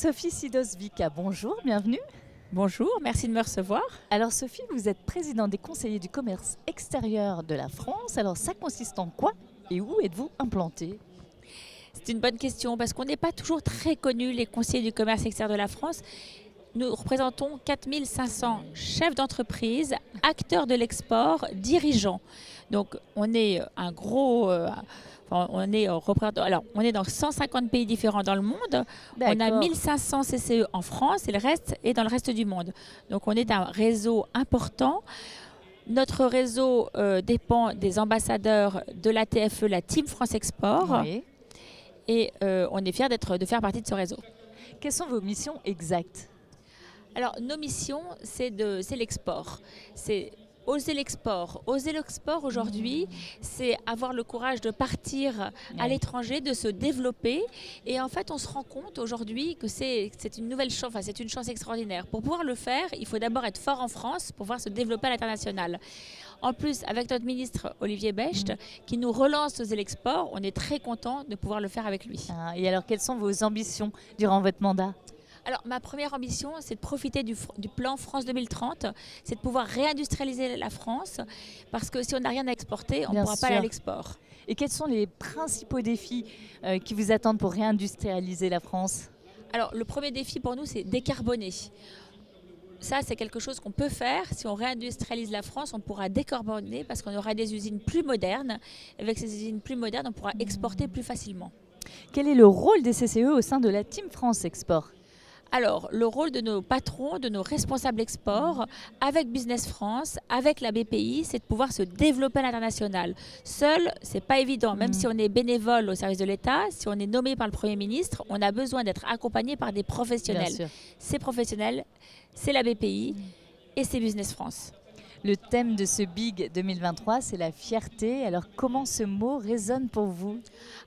Sophie Sidos-Vika, bonjour, bienvenue. Bonjour, merci de me recevoir. Alors Sophie, vous êtes présidente des conseillers du commerce extérieur de la France. Alors ça consiste en quoi et où êtes-vous implantée? C'est une bonne question parce qu'on n'est pas toujours très connus, les conseillers du commerce extérieur de la France. Nous représentons 4500 chefs d'entreprise, acteurs de l'export, dirigeants. Donc on est un gros... on est dans 150 pays différents dans le monde. On a 1500 CCE en France et le reste est dans le reste du monde. Donc on est un réseau important. Notre réseau dépend des ambassadeurs de la TFE, la Team France Export. Oui. Et on est fiers de faire partie de ce réseau. Quelles sont vos missions exactes? Alors nos missions, c'est l'export. C'est oser l'export. Oser l'export aujourd'hui, c'est avoir le courage de partir à l'étranger, de se développer. Et en fait, on se rend compte aujourd'hui que c'est une nouvelle chance, enfin, c'est une chance extraordinaire. Pour pouvoir le faire, il faut d'abord être fort en France pour pouvoir se développer à l'international. En plus, avec notre ministre Olivier Becht, qui nous relance Oser l'export, on est très content de pouvoir le faire avec lui. Et alors, quelles sont vos ambitions durant votre mandat? Alors, ma première ambition, c'est de profiter du plan France 2030, c'est de pouvoir réindustrialiser la France, parce que si on n'a rien à exporter, on ne pourra pas aller à l'export. Et quels sont les principaux défis qui vous attendent pour réindustrialiser la France? Alors, le premier défi pour nous, c'est décarboner. Ça, c'est quelque chose qu'on peut faire. Si on réindustrialise la France, on pourra décarboner parce qu'on aura des usines plus modernes. Avec ces usines plus modernes, on pourra exporter plus facilement. Quel est le rôle des CCE au sein de la Team France Export? Alors, le rôle de nos patrons, de nos responsables export, avec Business France, avec la BPI, c'est de pouvoir se développer à l'international. Seul, c'est pas évident. Même si on est bénévole au service de l'État, si on est nommé par le Premier ministre, on a besoin d'être accompagné par des professionnels. Ces professionnels, c'est la BPI et c'est Business France. Le thème de ce Big 2023, c'est la fierté. Alors, comment ce mot résonne pour vous?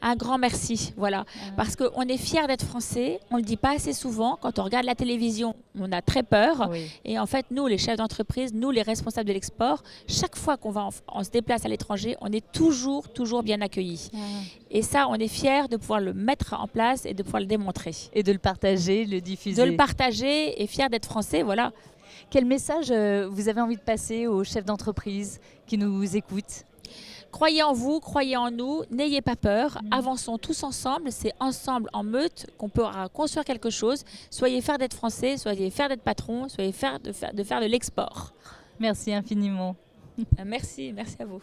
Un grand merci, voilà. Parce qu'on est fiers d'être français, on ne le dit pas assez souvent. Quand on regarde la télévision, on a très peur. Oui. Et en fait, nous, les chefs d'entreprise, nous, les responsables de l'export, chaque fois on se déplace à l'étranger, on est toujours bien accueillis. Et ça, on est fiers de pouvoir le mettre en place et de pouvoir le démontrer. Et de le partager, le diffuser. De le partager et fiers d'être français, voilà. Quel message vous avez envie de passer aux chefs d'entreprise qui nous écoutent? Croyez en vous, croyez en nous, n'ayez pas peur, avançons tous ensemble, c'est ensemble, en meute, qu'on pourra construire quelque chose. Soyez fiers d'être français, soyez fiers d'être patron, soyez fiers de faire de l'export. Merci infiniment. Merci à vous.